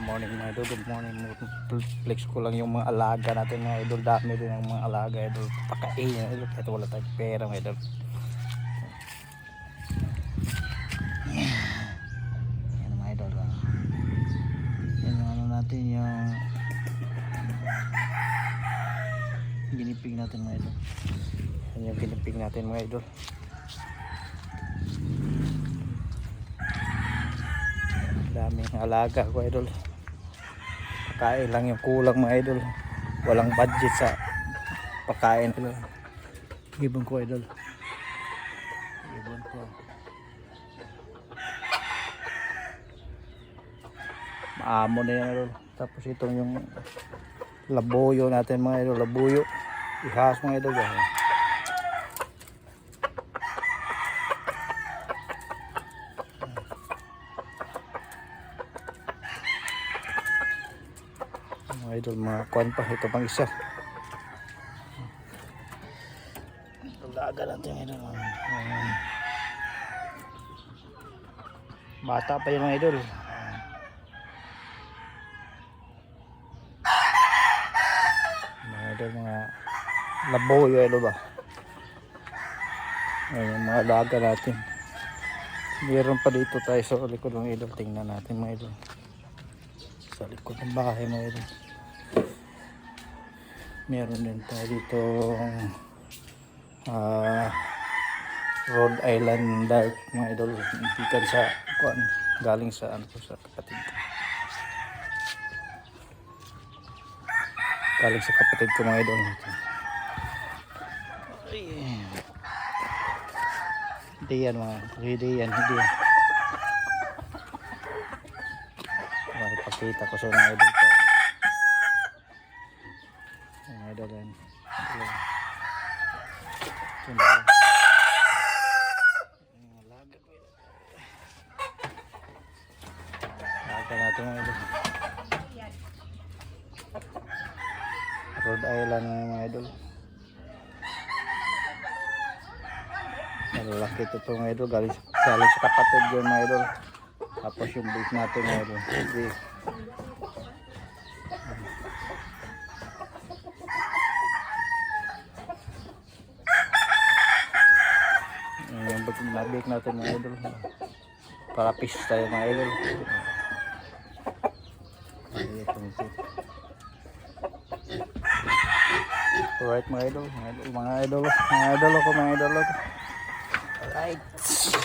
Morning mga idol, good morning. Flex ko lang yung mga alaga natin mga idol. Dami din ang mga alaga idol. Pakain mga idol. Ito wala tayong pera mga idol. Yan mga idol. Yan yung ano natin yung ginipig natin mga idol. Yan yung ginipig natin mga idol. Daming alaga ko idol. Pakain lang yung kulang mga idol. Walang budget sa pakain idol. Ibon ko idol. Ibon ko. Maamo na yan idol. Tapos itong yung labuyo natin mga idol. Labuyo. Ihas mga idol. Mga idol, mga kuwan pa. Ito pang isa. Alaga natin idol. Bata pa yung mga idol. Mga idol, mga labuyo idol ba. Ayan yung mga alaga natin. Meron pa dito tayo sa likod ng idol. Tingnan natin mga idol. Sa likod ng bahay mga idol. Meron din tayo dito Rhode Island Dark mga idol. Ikan sa kuan, galing sa ano sa kapatid ko. Galing sa kapatid ko mga idol. Hindi yan mga, hindi yan. Ipakita ko sa mga idol ko. Mga idol yan. Laga natin mga idol. Rhode Island mga idol. Malalaki ito mga idol. Galing sa kapatid yun mga idol. Tapos yung beef natin mga idol. Beef. Yung nabik natin mga idol. Para fish tayo mga idol. Alright mga idol, mga idol ako. Alright.